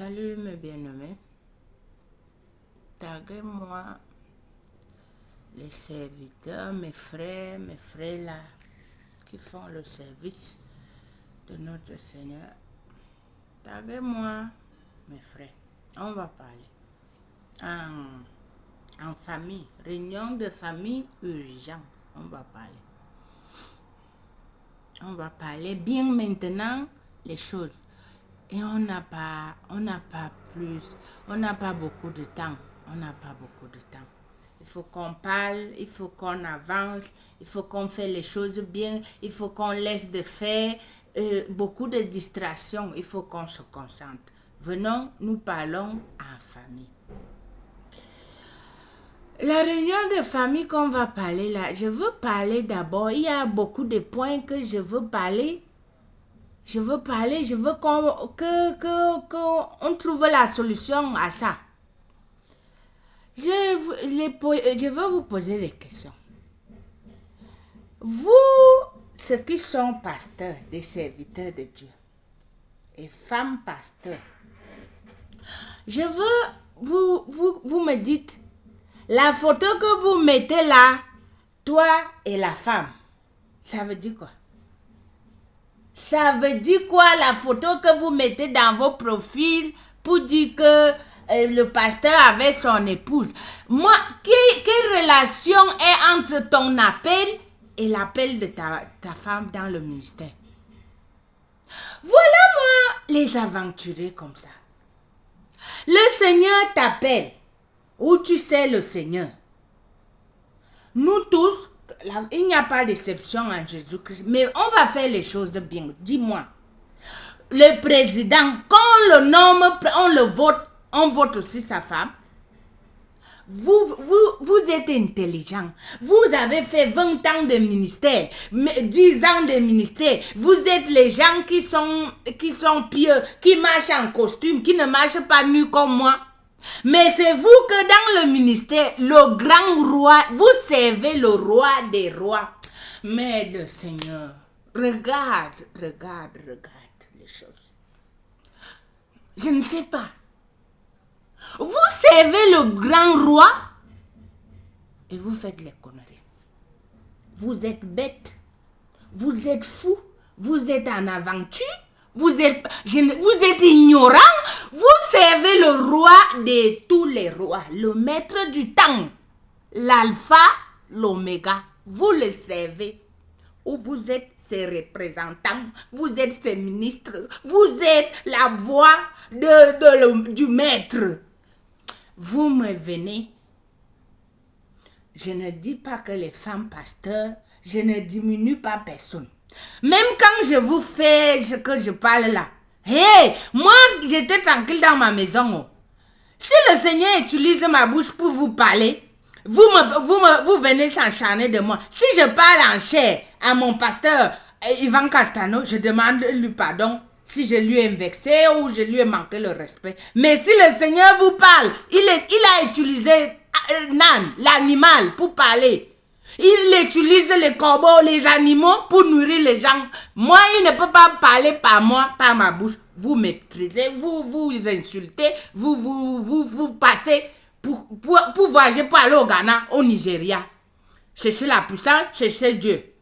Salut mes bien-aimés. Taguez-moi les serviteurs, mes frères là, qui font le service de notre Seigneur. Taguez-moi mes frères. On va parler en famille. Réunion de famille urgent. On va parler. On va parler bien maintenant les choses. Et on n'a pas beaucoup de temps. On n'a pas beaucoup de temps. Il faut qu'on parle, il faut qu'on avance, il faut qu'on fait les choses bien, il faut qu'on laisse de faire beaucoup de distractions. Il faut qu'on se concentre. Venons, nous parlons en famille. La réunion de famille qu'on va parler là, je veux parler d'abord, il y a beaucoup de points que je veux parler. Je veux qu'on trouve la solution à ça. Je veux vous poser des questions. Vous, ceux qui sont pasteurs, des serviteurs de Dieu, et femmes pasteurs, je veux, vous me dites, la photo que vous mettez là, toi et la femme, ça veut dire quoi? Ça veut dire quoi la photo que vous mettez dans vos profils pour dire que le pasteur avait son épouse? Moi, quelle relation est entre ton appel et l'appel de ta femme dans le ministère? Voilà moi les aventuriers comme ça. Le Seigneur t'appelle. Où tu sais le Seigneur? Nous tous, il n'y a pas d'exception en Jésus-Christ, mais on va faire les choses bien. Dis-moi, le président, quand on le nomme, on le vote, on vote aussi sa femme. Vous êtes intelligent. Vous avez fait 20 ans de ministère, 10 ans de ministère. Vous êtes les gens qui sont pieux, qui marchent en costume, qui ne marchent pas nus comme moi. Mais c'est vous que dans le ministère, le grand roi, vous servez le roi des rois. Mais le Seigneur, regarde les choses. Je ne sais pas. Vous servez le grand roi et vous faites les conneries. Vous êtes bête, vous êtes fou, vous êtes en aventure. Vous êtes ignorant, vous servez le roi de tous les rois, le maître du temps, l'alpha, l'oméga, vous le servez. Ou vous êtes ses représentants, vous êtes ses ministres, vous êtes la voix du maître. Vous me venez. Je ne dis pas que les femmes pasteurs, je ne diminue pas personne. Même quand je vous fais que je parle là, moi j'étais tranquille dans ma maison. Oh. Si le Seigneur utilise ma bouche pour vous parler, vous venez s'encharner de moi. Si je parle en chair à mon pasteur Ivan Castano, je demande lui pardon si je lui ai vexé ou je lui ai manqué le respect. Mais si le Seigneur vous parle, il a utilisé Nan, l'animal, pour parler. Il utilise les corbeaux, les animaux pour nourrir les gens. Moi, il ne peut pas parler par moi, par ma bouche. Vous méprisez, vous insultez, vous passez pour voyager pour aller au Ghana, au Nigeria. Cherchez la puissance, cherchez Dieu.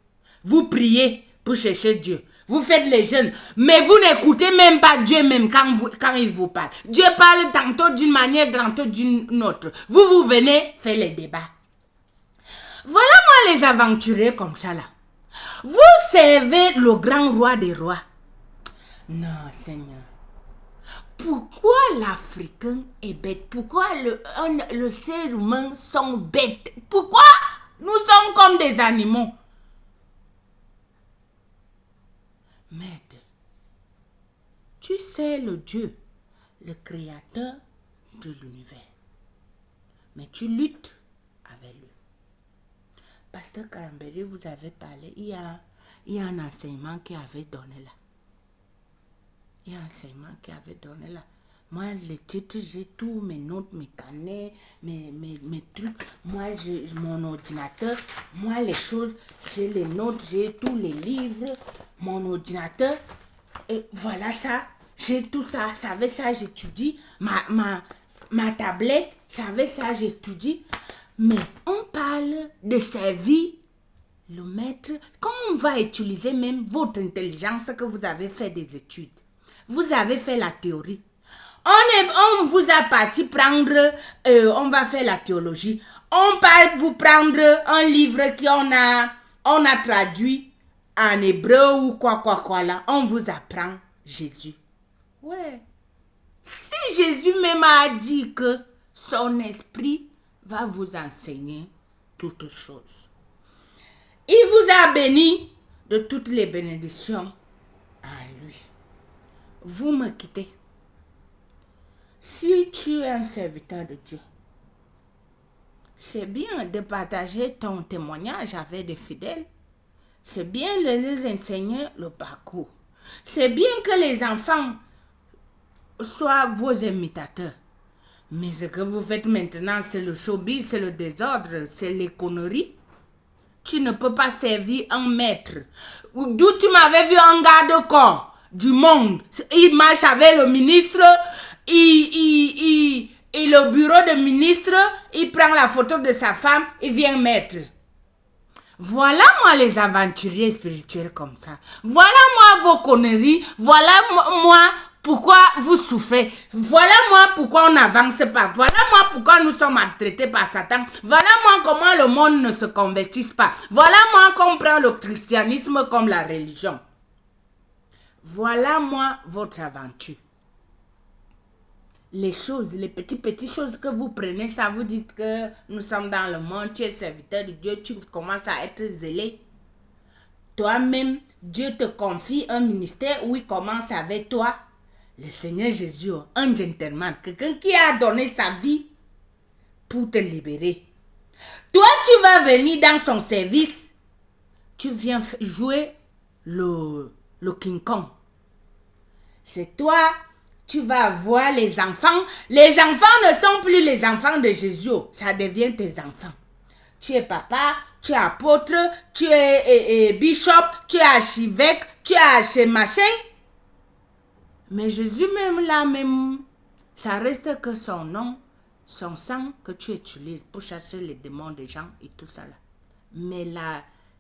Vous priez pour chercher Dieu. Vous faites les jeûnes, mais vous n'écoutez même pas Dieu même quand il vous parle. Dieu parle tantôt d'une manière, tantôt d'une autre. Vous venez faire les débats. Voilà moi les aventuriers comme ça là. Vous servez le grand roi des rois. Non, Seigneur. Pourquoi l'Africain est bête? Pourquoi le ser humain sont bêtes? Pourquoi nous sommes comme des animaux? Mais tu sais le Dieu, le créateur de l'univers. Mais tu luttes avec lui. Pasteur Karamberi, vous avez parlé, il y a un enseignement qui avait donné là. Il y a un enseignement qui avait donné là. Moi, les titres, j'ai tout, mes notes, mes carnets, mes trucs. Moi, j'ai mon ordinateur. Moi, les choses, j'ai les notes, j'ai tous les livres, mon ordinateur. Et voilà ça. J'ai tout ça, ça avec ça j'étudie. Ma tablette, ça avec ça j'étudie. Mais on parle de servir le maître. Comment on va utiliser même votre intelligence que vous avez fait des études? Vous avez fait la théorie. On vous a parti prendre, on va faire la théologie. On va vous prendre un livre on a traduit en hébreu ou quoi là. On vous apprend Jésus. Ouais. Si Jésus même a dit que son esprit va vous enseigner toutes choses. Il vous a béni de toutes les bénédictions à lui. Vous me quittez. Si tu es un serviteur de Dieu, c'est bien de partager ton témoignage avec des fidèles. C'est bien de les enseigner le parcours. C'est bien que les enfants soient vos imitateurs. Mais ce que vous faites maintenant, c'est le showbiz, c'est le désordre, c'est les conneries. Tu ne peux pas servir un maître. D'où tu m'avais vu un garde-corps du monde. Il marche avec le ministre, et le bureau de ministre, il prend la photo de sa femme, il vient mettre. Voilà moi les aventuriers spirituels comme ça. Voilà moi vos conneries. Voilà moi pourquoi vous souffrez. Voilà moi pourquoi on n'avance pas. Voilà moi pourquoi nous sommes maltraités par Satan. Voilà moi comment le monde ne se convertisse pas. Voilà moi qu'on prend le christianisme comme la religion. Voilà moi votre aventure. Les choses, les petites choses que vous prenez, ça vous dit que nous sommes dans le monde, tu es serviteur de Dieu, tu commences à être zélé. Toi-même, Dieu te confie un ministère où il commence avec toi. Le Seigneur Jésus, un gentleman, quelqu'un qui a donné sa vie pour te libérer. Toi, tu vas venir dans son service. Tu viens jouer le King Kong. C'est toi. Tu vas voir les enfants. Les enfants ne sont plus les enfants de Jésus. Ça devient tes enfants. Tu es papa, tu es apôtre, tu es bishop, tu es archevêque, tu es archimachin. Mais Jésus même là même, ça reste que son nom, son sang que tu utilises pour chasser les démons des gens et tout ça là. Mais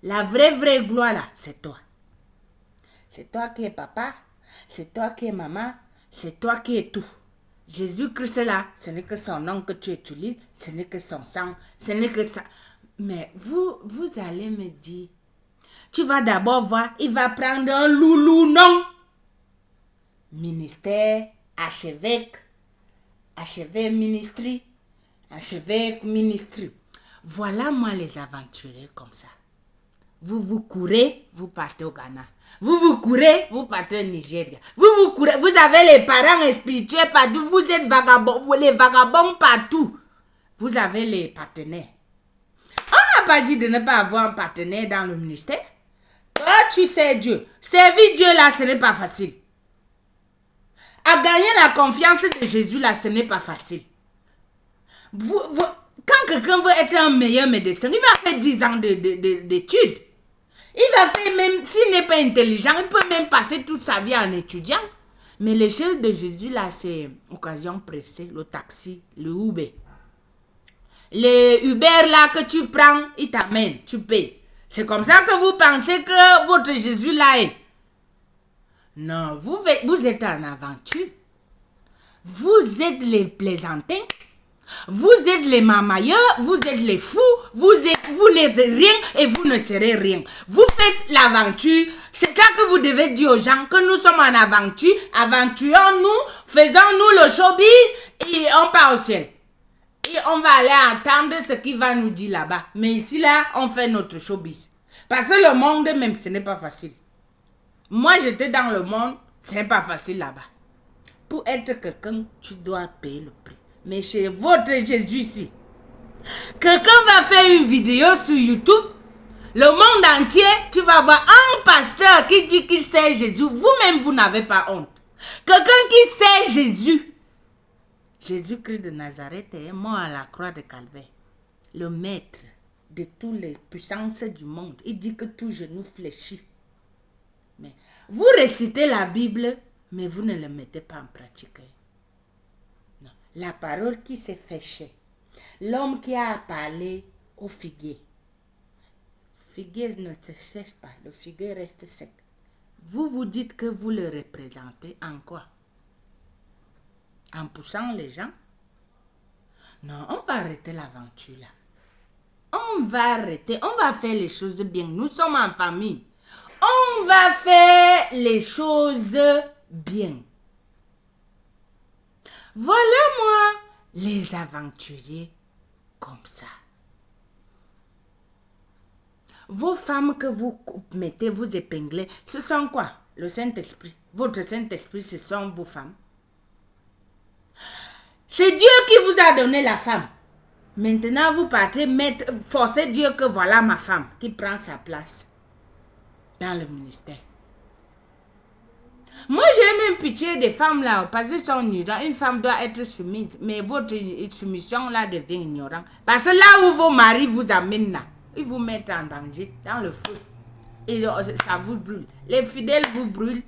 la vraie gloire là, c'est toi. C'est toi qui es papa, c'est toi qui es maman. C'est toi qui es tout. Jésus-Christ là, ce n'est que son nom que tu utilises, ce n'est que son sang, ce n'est que ça. Mais vous allez me dire, tu vas d'abord voir, il va prendre un loulou, non? Ministère, archevêque ministry, archevêque ministry. Voilà moi les aventuriers comme ça. Vous courez, vous partez au Ghana. Vous courez, vous partez au Nigeria. Vous courez, vous avez les parents spirituels partout. Vous êtes vagabonds, les vagabonds partout. Vous avez les partenaires. On n'a pas dit de ne pas avoir un partenaire dans le ministère. Quand tu sais Dieu, servir Dieu là, ce n'est pas facile. À gagner la confiance de Jésus là, ce n'est pas facile. Quand quelqu'un veut être un meilleur médecin, il va faire 10 ans d'études. Il va faire, même s'il n'est pas intelligent, il peut même passer toute sa vie en étudiant. Mais les choses de Jésus, là, c'est occasion pressée. Le taxi, le Uber. Les Uber, là, que tu prends, il t'amène, tu payes. C'est comme ça que vous pensez que votre Jésus, là, est. Non, vous êtes en aventure. Vous êtes les plaisantins. Vous êtes les mamailleurs, vous êtes les fous, vous n'êtes rien et vous ne serez rien. Vous faites l'aventure. C'est ça que vous devez dire aux gens, que nous sommes en aventure. Aventurons-nous, faisons-nous le showbiz et on part au ciel. Et on va aller entendre ce qu'il va nous dire là-bas. Mais ici, là, on fait notre showbiz. Parce que le monde même, ce n'est pas facile. Moi, j'étais dans le monde, ce n'est pas facile là-bas. Pour être quelqu'un, tu dois payer le prix. Mais chez votre Jésus-ci, quelqu'un va faire une vidéo sur YouTube, le monde entier, tu vas voir un pasteur qui dit qu'il sait Jésus. Vous-même, vous n'avez pas honte. Quelqu'un qui sait Jésus. Jésus-Christ de Nazareth est mort à la croix de Calvaire. Le maître de toutes les puissances du monde. Il dit que tout genou fléchit. Mais vous récitez la Bible, mais vous ne le mettez pas en pratique. Non. La parole qui s'est fêchée. L'homme qui a parlé au figuier. Figuier ne se sèche pas, le figuier reste sec. Vous vous dites que vous le représentez en quoi? En poussant les gens? Non, on va arrêter l'aventure là. On va arrêter, on va faire les choses bien. Nous sommes en famille. On va faire les choses bien. Voilà moi, les aventuriers comme ça. Vos femmes que vous mettez, vous épinglez, ce sont quoi? Le Saint-Esprit. Votre Saint-Esprit, ce sont vos femmes. C'est Dieu qui vous a donné la femme. Maintenant, vous partez forcer Dieu que voilà ma femme qui prend sa place dans le ministère. Moi, j'ai même pitié des femmes là, parce qu'elles sont ignorantes. Une femme doit être soumise, mais votre soumission là devient ignorante. Parce que là où vos maris vous amènent là, ils vous mettent en danger, dans le feu. Et ça vous brûle. Les fidèles vous brûlent.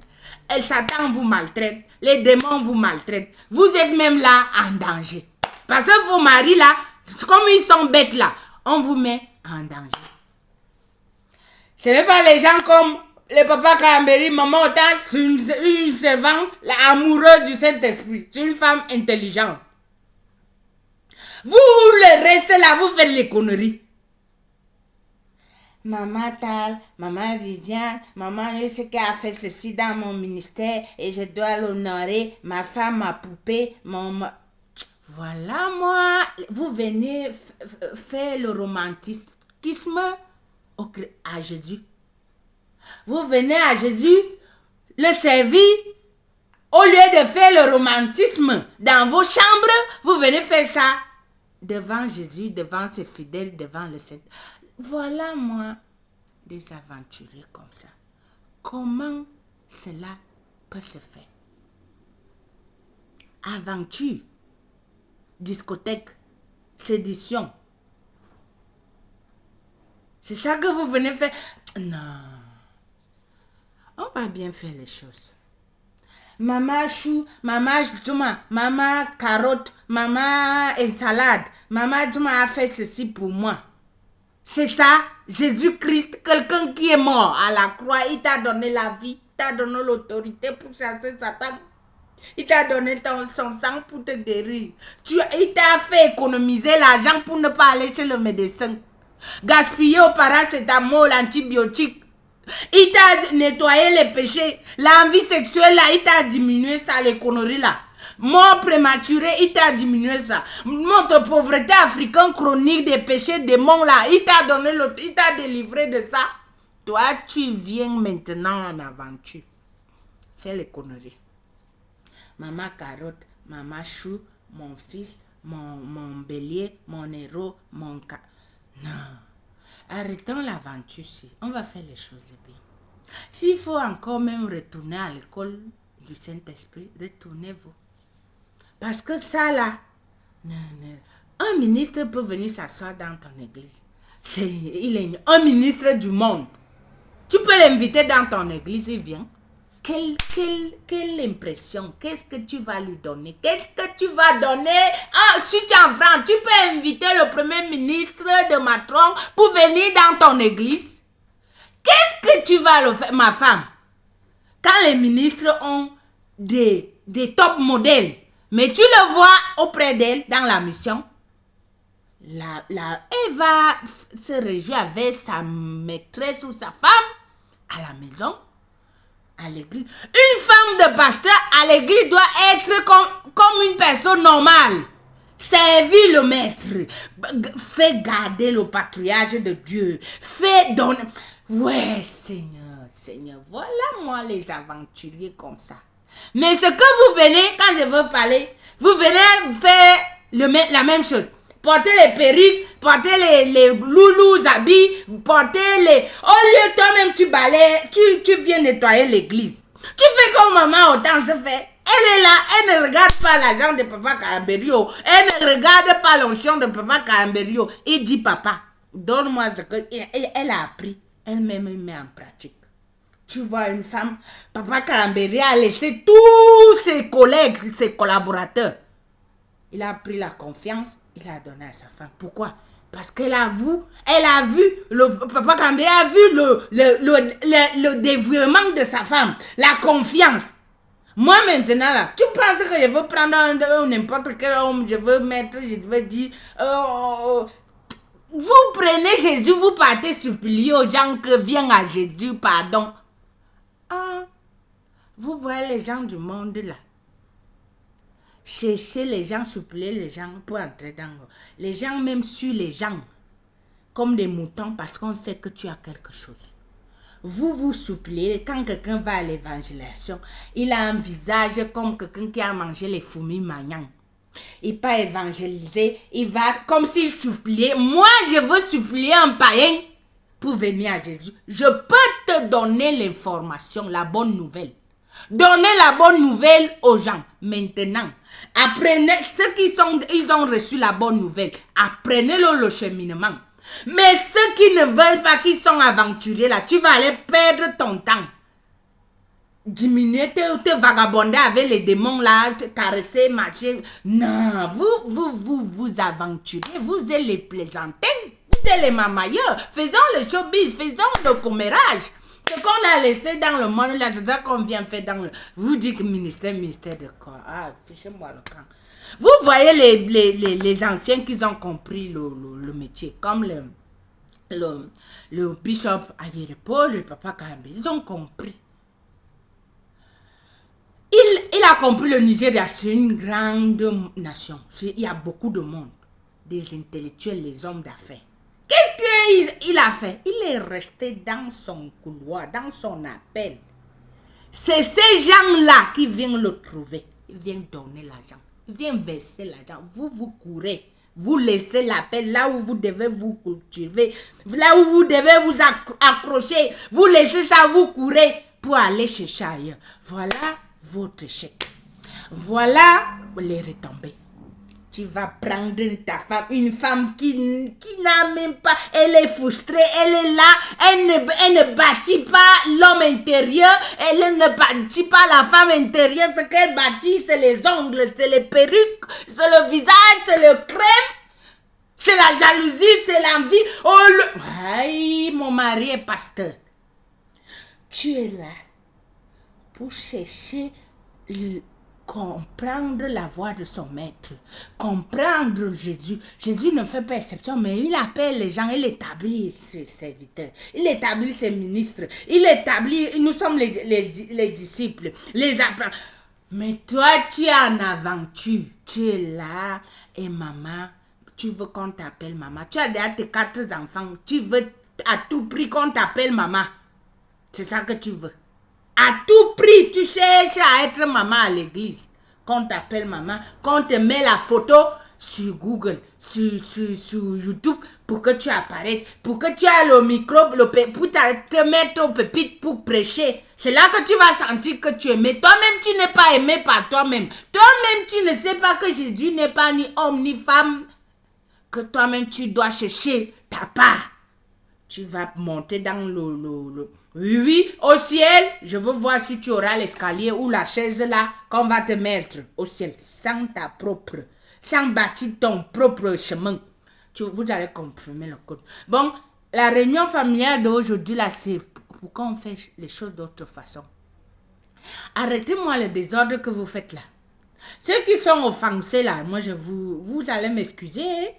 Et Satan vous maltraite. Les démons vous maltraitent. Vous êtes même là en danger. Parce que vos maris là, comme ils sont bêtes là, on vous met en danger. Ce n'est pas les gens comme le papa Kamberi, maman Otage, c'est une servante amoureuse du Saint-Esprit. C'est une femme intelligente. Vous, le reste là, vous faites les conneries. Maman Tal, maman Viviane, maman je sais qu'elle a fait ceci dans mon ministère et je dois l'honorer. Ma femme, ma poupée, Voilà moi, vous venez faire le romantisme à Jésus. Vous venez à Jésus le servir. Au lieu de faire le romantisme dans vos chambres, vous venez faire ça devant Jésus, devant ses fidèles, devant le Saint. Voilà moi, des aventuriers comme ça. Comment cela peut se faire? Aventure, discothèque, sédition. C'est ça que vous venez faire? Non. On va bien faire les choses. Maman chou, maman Juma, maman carotte, maman salade, maman Juma a fait ceci pour moi. C'est ça, Jésus-Christ, quelqu'un qui est mort à la croix, il t'a donné la vie, il t'a donné l'autorité pour chasser Satan. Il t'a donné son sang pour te guérir. Il t'a fait économiser l'argent pour ne pas aller chez le médecin. Gaspiller au paracétamol, l'antibiotique. Il t'a nettoyé les péchés. L'envie sexuelle là, il t'a diminué ça, les conneries là. Mort prématuré, il t'a diminué ça. Notre pauvreté africaine chronique des péchés démons là, il t'a donné il t'a délivré de ça. Toi, tu viens maintenant en aventure. Fais les conneries. Maman carotte, maman chou, mon fils, mon bélier, mon héros, Non. Arrêtons l'aventure ici. On va faire les choses bien. S'il faut encore même retourner à l'école du Saint-Esprit, retournez-vous. Parce que ça là, un ministre peut venir s'asseoir dans ton église. Il est un ministre du monde. Tu peux l'inviter dans ton église, il vient. Quelle impression? Qu'est-ce que tu vas lui donner? Qu'est-ce que tu vas donner? Ah, si tu es en France, tu peux inviter le premier ministre de Macron pour venir dans ton église. Qu'est-ce que tu vas le faire, ma femme? Quand les ministres ont des top modèles, mais tu le vois auprès d'elle dans la mission, elle va se réjouir avec sa maîtresse ou sa femme à la maison. À l'église. Une femme de pasteur à l'église doit être comme une personne normale. Servir le maître. Fais garder le patriarche de Dieu. Fais donner. Ouais, Seigneur. Voilà moi les aventuriers comme ça. Mais ce que vous venez, quand je veux parler, vous venez faire la même chose. Porter les perruques, porter les loulous habits, porter les... Au lieu toi-même tu balayes, tu viens nettoyer l'église. Tu fais comme maman autant se fait. Elle est là, elle ne regarde pas l'argent de papa Karamberio. Elle ne regarde pas l'onction de papa Karamberio. Il dit papa, donne-moi ce qu'elle a appris. Elle-même met en pratique. Tu vois une femme, Papa Kalamberi a laissé tous ses collègues, ses collaborateurs. Il a pris la confiance, il a donné à sa femme. Pourquoi? Parce qu'elle a vu, Papa Kalamberi a vu le dévouement de sa femme, la confiance. Moi maintenant là, tu penses que je veux prendre n'importe quel homme, je veux dire, vous prenez Jésus, vous partez supplier aux gens que viens à Jésus, pardon. Ah, vous voyez les gens du monde là. Chercher les gens, supplier les gens pour entrer dans les gens, même sur les gens, comme des moutons parce qu'on sait que tu as quelque chose. Vous suppliez, quand quelqu'un va à l'évangélisation, il a un visage comme quelqu'un qui a mangé les fourmis magnantes. Il pas évangéliser, il va comme s'il suppliait. Moi, je veux supplier un païen pour venir à Jésus. Je peux te donner l'information, la bonne nouvelle. Donnez la bonne nouvelle aux gens. Maintenant, apprenez, ceux ils ont reçu la bonne nouvelle. Apprenez-le le cheminement. Mais ceux qui ne veulent pas, qui sont aventuriers là, tu vas aller perdre ton temps. Diminuer, te vagabonder avec les démons là, te caresser, marcher. Non, vous aventurez, vous êtes les plaisantins, vous êtes les mamailleurs. Faisons le showbiz, faisons le commérage. Ce qu'on a laissé dans le monde là, c'est ça qu'on vient faire dans le... Vous dites ministère de quoi? Ah, fichez-moi le camp. Vous voyez les anciens qui ont compris le métier, comme le bishop Ayerepo, le papa Kalamberi, ils ont compris. Il a compris le Nigeria, c'est une grande nation. Il y a beaucoup de monde, des intellectuels, les hommes d'affaires. Qu'est-ce qu'il a fait? Il est resté dans son couloir, dans son appel. C'est ces gens-là qui viennent le trouver. Ils viennent donner l'argent. Ils viennent verser l'argent. Vous courez. Vous laissez l'appel là où vous devez vous cultiver. Là où vous devez vous accrocher. Vous laissez ça, vous courez pour aller chercher ailleurs. Voilà votre échec. Voilà les retombées. Tu vas prendre ta femme, une femme qui n'a même pas, elle est frustrée, elle est là, elle ne bâtit pas l'homme intérieur, elle ne bâtit pas la femme intérieure. Ce qu'elle bâtit, c'est les ongles, c'est les perruques, c'est le visage, c'est le crème, c'est la jalousie, c'est l'envie. Oh, aïe, mon mari est pasteur. Tu es là pour chercher comprendre la voix de son maître, comprendre Jésus. Jésus ne fait pas exception, mais il appelle les gens, il établit ses serviteurs, il établit ses ministres, il établit, nous sommes les disciples, les apprenants. Mais toi, tu es en aventure, tu es là, et maman, tu veux qu'on t'appelle maman. Tu as déjà tes 4 enfants, tu veux à tout prix qu'on t'appelle maman. C'est ça que tu veux. À tout prix, tu cherches à être maman à l'église. Qu'on t'appelle maman, qu'on te met la photo sur Google, sur YouTube, pour que tu apparaisses, pour que tu aies le micro, pour te mettre au pupitre pour prêcher. C'est là que tu vas sentir que tu es aimé. Toi-même, tu n'es pas aimé par toi-même. Toi-même, tu ne sais pas que Jésus n'est pas ni homme ni femme. Que toi-même, tu dois chercher ta part. Tu vas monter dans oui, au ciel, je veux voir si tu auras l'escalier ou la chaise là qu'on va te mettre au ciel, sans bâtir ton propre chemin. Vous allez confirmer le code. Bon, la réunion familiale d'aujourd'hui là, c'est pourquoi on fait les choses d'autre façon. Arrêtez-moi le désordre que vous faites là. Ceux qui sont offensés là, moi vous allez m'excuser.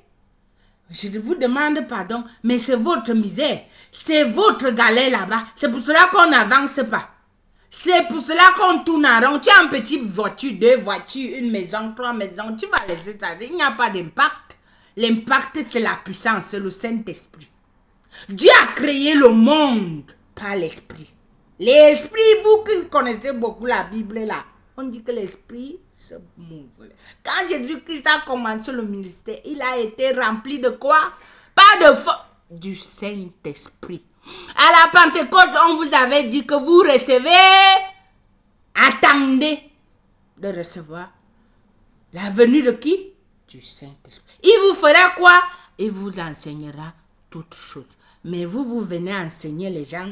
Je vous demande pardon, mais c'est votre misère. C'est votre galère là-bas. C'est pour cela qu'on n'avance pas. C'est pour cela qu'on tourne en rond. Tu as une petite voiture, 2 voitures, 1 maison, 3 maisons. Tu vas laisser ça. Il n'y a pas d'impact. L'impact, c'est la puissance, c'est le Saint-Esprit. Dieu a créé le monde par l'Esprit. L'Esprit, vous qui connaissez beaucoup la Bible là, on dit que l'Esprit se mouve. Quand Jésus-Christ a commencé le ministère, il a été rempli de quoi? Pas de feu, du Saint-Esprit. À la Pentecôte, on vous avait dit que vous recevez, attendez de recevoir la venue de qui? Du Saint-Esprit. Il vous fera quoi? Il vous enseignera toutes choses. Mais vous venez enseigner les gens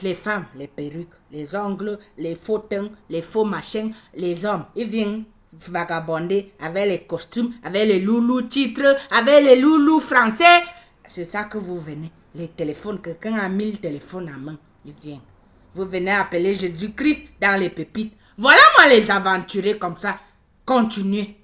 Les femmes, les perruques, les ongles, les faux teints, les faux machins, les hommes, ils viennent vagabonder avec les costumes, avec les loulous titres, avec les loulous français. C'est ça que vous venez. Les téléphones, quelqu'un a 1000 téléphones à main, il vient. Vous venez appeler Jésus-Christ dans les pépites. Voilà moi les aventuriers comme ça. Continuez.